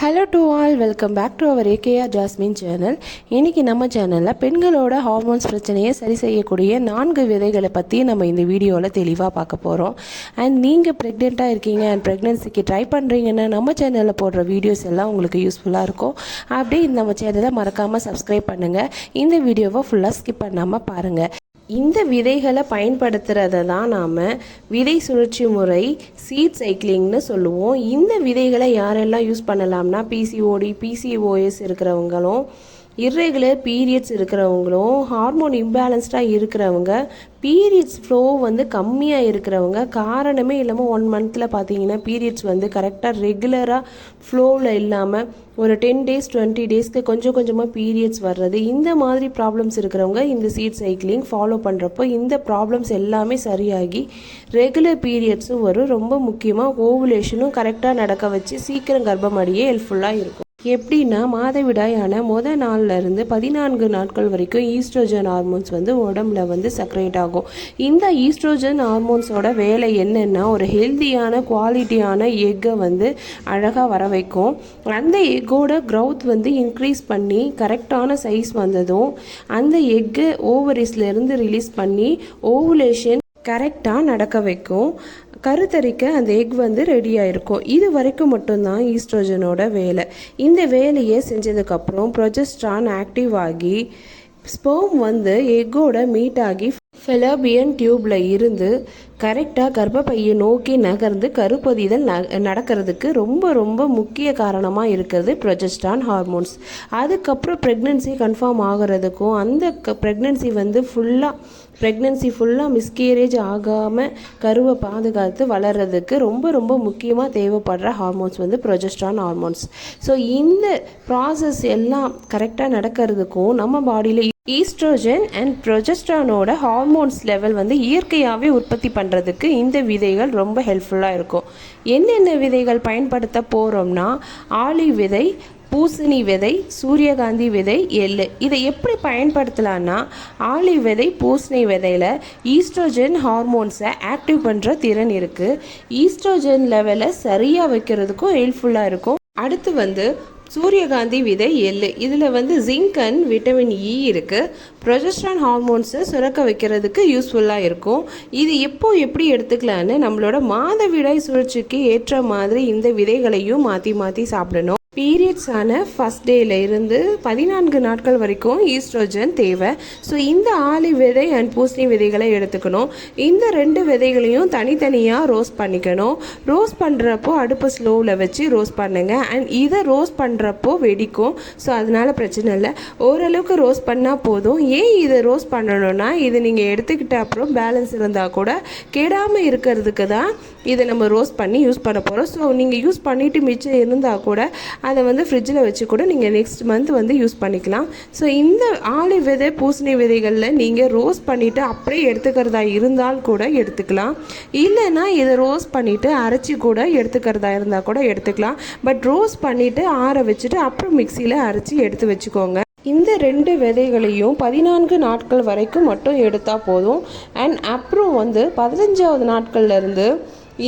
Hello to all, welcome back to our A K R Jasmine channel. இன்றைக்கி நம்ம சேனலில் பெண்களோட ஹார்மோன்ஸ் பிரச்சனையை சரி செய்யக்கூடிய 4 விதைகளை பற்றி நம்ம இந்த வீடியோவில் தெளிவாக பார்க்க போகிறோம். அண்ட் நீங்கள் ப்ரெக்னெண்ட்டாக இருக்கீங்க அண்ட் ப்ரெக்னென்சிக்கு ட்ரை பண்ணுறீங்கன்னா நம்ம சேனலில் போடுற வீடியோஸ் எல்லாம் உங்களுக்கு யூஸ்ஃபுல்லாக இருக்கும். அப்படியே நம்ம சேனலை மறக்காமல் சப்ஸ்கிரைப் பண்ணுங்கள். இந்த வீடியோவை ஃபுல்லாக ஸ்கிப் பண்ணாமல் பாருங்கள். இந்த விதைகளை பயன்படுத்துகிறத தான் நாம் விதை சுழற்சி முறை சீட் சைக்கிளிங்னு சொல்லுவோம். இந்த விதைகளை யாரெல்லாம் யூஸ் பண்ணலாம்னா பிசிஓடி பிசிஓஎஸ் இருக்கிறவங்களும், இர்ரெகுலர் பீரியட்ஸ் இருக்கிறவங்களும், ஹார்மோன் இம்பேலன்ஸ்டாக இருக்கிறவங்க, பீரியட்ஸ் ஃப்ளோ கம்மியாக இருக்கிறவங்க, காரணமே இல்லாமல் 1 மந்தில் பார்த்தீங்கன்னா பீரியட்ஸ் கரெக்டாக ரெகுலராக ஃப்ளோவில் இல்லாமல் ஒரு 10 டேஸ் 20 டேஸ்க்கு கொஞ்சம் கொஞ்சமாக பீரியட்ஸ் வர்றது, இந்த மாதிரி ப்ராப்ளம்ஸ் இருக்கிறவங்க இந்த சீட் சைக்கிளிங் ஃபாலோ பண்ணுறப்போ இந்த ப்ராப்ளம்ஸ் எல்லாமே சரியாகி ரெகுலர் பீரியட்ஸும் வரும். ரொம்ப முக்கியமாக ஓவுலேஷனும் கரெக்டாக நடக்க வச்சு சீக்கிரம் கர்ப்பம் அடைய ஹெல்ப்ஃபுல்லாக இருக்கும். எப்படின்னா மாதவிடாயான முதல் நாள்லேருந்து 14 நாட்கள் வரைக்கும் ஈஸ்ட்ரோஜன் ஹார்மோன்ஸ் உடம்புல செக்ரேட் ஆகும். இந்த ஈஸ்ட்ரோஜன் ஹார்மோன்ஸோட வேலை என்னென்னா ஒரு ஹெல்த்தியான குவாலிட்டியான எக்கை அழகாக வர வைக்கும். அந்த எக்கோட க்ரௌத் இன்க்ரீஸ் பண்ணி கரெக்டான சைஸ் வந்ததும் அந்த எக்கு ஓவரிஸ்லேருந்து ரிலீஸ் பண்ணி ஓவுலேஷன் கரெக்டாக நடக்க வைக்கும். கருத்தரிக்க அந்த எக் ரெடியாக இருக்கும். இது வரைக்கும் மட்டும்தான் ஈஸ்ட்ரோஜனோட வேலை. இந்த வேலையை செஞ்சதுக்கப்புறம் ப்ரொஜெஸ்ட்ரான் ஆக்டிவ் ஆகி ஸ்பெர்ம் எக்கோட மீட் ஆகி ஃபெலோபியன் டியூப்பில் இருந்து கரெக்டாக கர்ப்பப்பையை நோக்கி நகர்ந்து கருப்பதிதல் நடக்கிறதுக்கு ரொம்ப ரொம்ப முக்கிய காரணமாக இருக்கிறது ப்ரொஜெஸ்ட்ரான் ஹார்மோன்ஸ். அதுக்கப்புறம் ப்ரெக்னென்சி கன்ஃபார்ம் ஆகிறதுக்கும் அந்த ப்ரெக்னென்சி ஃபுல்லாக மிஸ்கேரேஜ் ஆகாமல் கருவை பாதுகாத்து வளர்கிறதுக்கு ரொம்ப ரொம்ப முக்கியமாக தேவைப்படுற ஹார்மோன்ஸ் ப்ரொஜெஸ்ட்ரான் ஹார்மோன்ஸ். ஸோ இந்த ப்ராசஸ் எல்லாம் கரெக்டாக நடக்கிறதுக்கும் நம்ம பாடியில் ஈஸ்ட்ரோஜன் அண்ட் ப்ரொஜெஸ்ட்ரானோட ஹார்மோன்ஸ் லெவல் இயற்கையாகவே உற்பத்தி பண்ணுறதுக்கு இந்த விதைகள் ரொம்ப ஹெல்ப்ஃபுல்லாக இருக்கும். என்னென்ன விதைகள் பயன்படுத்த போகிறோம்னா ஆலிவ் விதை, பூசணி விதை, சூரியகாந்தி விதை, எள்ளு. இதை எப்படி பயன்படுத்தலான்னா ஆலிவ் விதை பூசணி விதையில் ஈஸ்ட்ரோஜன் ஹார்மோன்ஸை ஆக்டிவ் பண்ணுற திறன் இருக்குது. ஈஸ்ட்ரோஜன் லெவலை சரியாக வைக்கிறதுக்கும் ஹெல்ப்ஃபுல்லாக இருக்கும். அடுத்து சூரியகாந்தி விதை, எள்ளு. இதில் ஜிங்க் அண்ட் விட்டமின் இ இருக்குது. ப்ரொஜெஸ்ட்ரான் ஹார்மோன்ஸை சுரக்க வைக்கிறதுக்கு யூஸ்ஃபுல்லாக இருக்கும். இது எப்படி எடுத்துக்கலான்னு நம்மளோட மாதவிடாய் சுழற்சிக்கு ஏற்ற மாதிரி இந்த விதைகளையும் மாற்றி மாற்றி சாப்பிடணும். பீரியட்ஸான ஃபஸ்ட் டேல இருந்து 14 நாட்கள் வரைக்கும் ஈஸ்ட்ரோஜன் தேவை. ஸோ இந்த ஆலிவ் விதை அண்ட் பூசணி விதைகளை எடுத்துக்கணும். இந்த 2 விதைகளையும் தனித்தனியாக ரோஸ்ட் பண்ணிக்கணும். ரோஸ்ட் பண்ணுறப்போ அடுப்பு ஸ்லோவில் வச்சு ரோஸ்ட் பண்ணுங்க. அண்ட் இதை ரோஸ்ட் பண்ணுறப்போ வெடிக்கும். ஸோ அதனால பிரச்சனை இல்லை, ஓரளவுக்கு ரோஸ்ட் பண்ணால் போதும். ஏன் இதை ரோஸ்ட் பண்ணணும்னா இது நீங்கள் எடுத்துக்கிட்ட அப்புறம் பேலன்ஸ் இருந்தால் கூட கெடாமல் இருக்கிறதுக்கு தான் இதை நம்ம ரோஸ்ட் பண்ணி யூஸ் பண்ண போகிறோம். ஸோ நீங்கள் யூஸ் பண்ணிவிட்டு மிச்சம் இருந்தால் கூட அதை ஃப்ரிட்ஜில் வச்சு கூட நீங்கள் நெக்ஸ்ட் மந்த் யூஸ் பண்ணிக்கலாம். ஸோ இந்த ஆலிவ் விதை பூசணி விதைகளில் நீங்கள் ரோஸ்ட் பண்ணிவிட்டு அப்படியே எடுத்துக்கிறதா இருந்தால் கூட எடுத்துக்கலாம். இல்லைன்னா இதை ரோஸ்ட் பண்ணிவிட்டு அரைச்சி கூட எடுத்துக்கிறதா இருந்தால் கூட எடுத்துக்கலாம். பட் ரோஸ்ட் பண்ணிவிட்டு ஆற வச்சுட்டு அப்புறம் மிக்சியில் அரைச்சி எடுத்து வச்சுக்கோங்க. இந்த 2 விதைகளையும் 14 நாட்கள் வரைக்கும் மட்டும் எடுத்தால் போதும். அண்ட் அப்புறம் 15வது நாட்கள்லேருந்து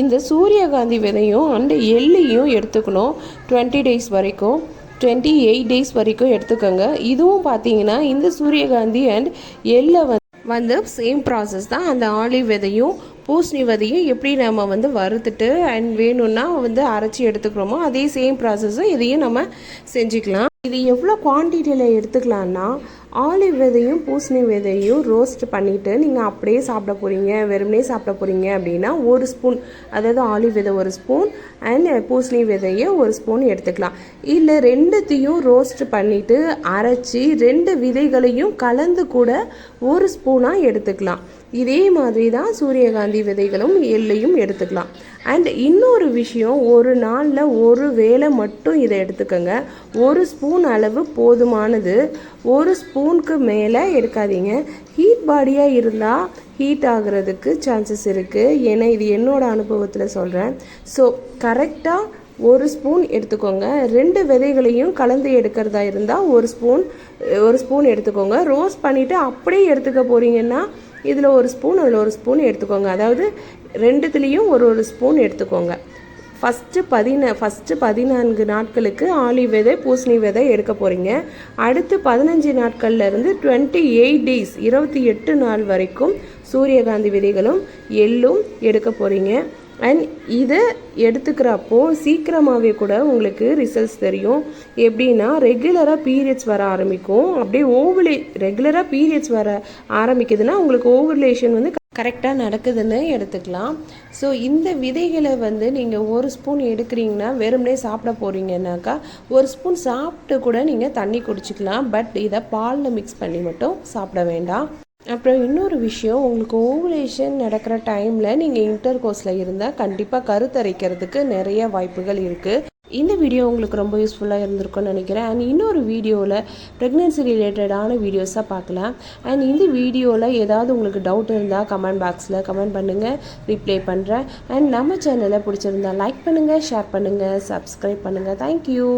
இந்த சூரியகாந்தி விதையும் அண்ட் எள்ளையும் எடுத்துக்கணும். 20 டேஸ் வரைக்கும் 28 டேஸ் வரைக்கும் எடுத்துக்கோங்க. இதுவும் பார்த்தீங்கன்னா இந்த சூரியகாந்தி அண்ட் எள்ளை சேம் ப்ராசஸ் தான். அந்த ஆலிவ் விதையும் பூசணி விதையும் எப்படி நம்ம வறுத்துட்டு அண்ட் வேணும்னா அரைச்சி எடுத்துக்கிறோமோ அதே சேம் ப்ராசஸும் இதையும் நம்ம செஞ்சுக்கலாம். இது எவ்வளோ குவான்டிட்டியில் எடுத்துக்கலான்னா ஆலிவ் விதையும் பூசணி விதையும் ரோஸ்ட் பண்ணிவிட்டு நீங்கள் அப்படியே சாப்பிட போகிறீங்க, வெறுமனே சாப்பிட போகிறீங்க அப்படின்னா 1 ஸ்பூன், அதாவது ஆலிவ் விதை 1 ஸ்பூன் அண்ட் பூசணி விதையை 1 ஸ்பூன் எடுத்துக்கலாம். இல்லை 2த்தையும் ரோஸ்ட் பண்ணிவிட்டு அரைச்சி 2 விதைகளையும் கலந்து கூட 1 ஸ்பூனாக எடுத்துக்கலாம். இதே மாதிரி தான் சூரியகாந்தி விதைகளும் எள்ளையும் எடுத்துக்கலாம். அண்ட் இன்னொரு விஷயம், ஒரு நாளில் ஒரு வேளை மட்டும் இதை எடுத்துக்கோங்க. 1 ஸ்பூன் அளவு போதுமானது. 1 ஸ்பூனுக்கு மேலே எடுக்காதீங்க. ஹீட் பாடியாக இருந்தால் ஹீட் ஆகிறதுக்கு சான்சஸ் இருக்குது. ஏன்னா இது என்னோட அனுபவத்தில் சொல்கிறேன். ஸோ கரெக்டாக 1 ஸ்பூன் எடுத்துக்கோங்க. 2 விதைகளையும் கலந்து எடுக்கிறதா இருந்தால் 1 ஸ்பூன் எடுத்துக்கோங்க. ரோஸ்ட் பண்ணிவிட்டு அப்படியே எடுத்துக்க போகிறீங்கன்னா இதில் 1 ஸ்பூன் அதில் 1 ஸ்பூன் எடுத்துக்கோங்க. அதாவது 2த்துலேயும் ஒரு ஸ்பூன் எடுத்துக்கோங்க. ஃபஸ்ட்டு 14 நாட்களுக்கு ஆலிவ் விதை பூசணி விதை எடுக்க போகிறீங்க. அடுத்து 15 நாட்கள்லேருந்து 28 டேஸ் 28 நாள் வரைக்கும் சூரியகாந்தி விதைகளும் எள்ளும் எடுக்க போகிறீங்க. அண்ட் இதை எடுத்துக்கிறப்போ சீக்கிரமாகவே கூட உங்களுக்கு ரிசல்ட்ஸ் தெரியும். எப்படின்னா ரெகுலராக பீரியட்ஸ் வர ஆரம்பிக்கும். அப்படியே ரெகுலராக பீரியட்ஸ் வர ஆரம்பிக்குதுன்னா உங்களுக்கு ஓவுலேஷன் வந்து கரெக்டாக நடக்குதுன்னு எடுத்துக்கலாம். ஸோ இந்த விதைகளை வந்து நீங்கள் 1 ஸ்பூன் எடுக்கிறீங்கன்னா வெறுமனே சாப்பிட போகிறீங்கன்னாக்கா 1 ஸ்பூன் சாப்பிட்டு கூட நீங்கள் தண்ணி குடிச்சிக்கலாம். பட் இதை பாலில் மிக்ஸ் பண்ணி மட்டும் சாப்பிட வேண்டாம். அப்புறம் இன்னொரு விஷயம், உங்களுக்கு ஓவுலேஷன் நடக்கிற டைமில் நீங்கள் இன்டர்கோர்ஸில் இருந்தால் கண்டிப்பாக கருத்தரிக்கிறதுக்கு நிறைய வாய்ப்புகள் இருக்குது. இந்த வீடியோ உங்களுக்கு ரொம்ப யூஸ்ஃபுல்லாக இருந்திருக்கும்னு நினைக்கிறேன். அண்ட் இன்னொரு வீடியோவில் ப்ரெக்னென்சி ரிலேட்டடான வீடியோஸாக பார்க்கலாம். அண்ட் இந்த வீடியோவில் ஏதாவது உங்களுக்கு டவுட் இருந்தால் கமெண்ட் பாக்ஸில் கமெண்ட் பண்ணுங்கள், ரிப்ளை பண்ணுறேன். அண்ட் நம்ம சேனலை பிடிச்சிருந்தா லைக் பண்ணுங்கள், ஷேர் பண்ணுங்கள், சப்ஸ்கிரைப் பண்ணுங்கள். தேங்க்யூ.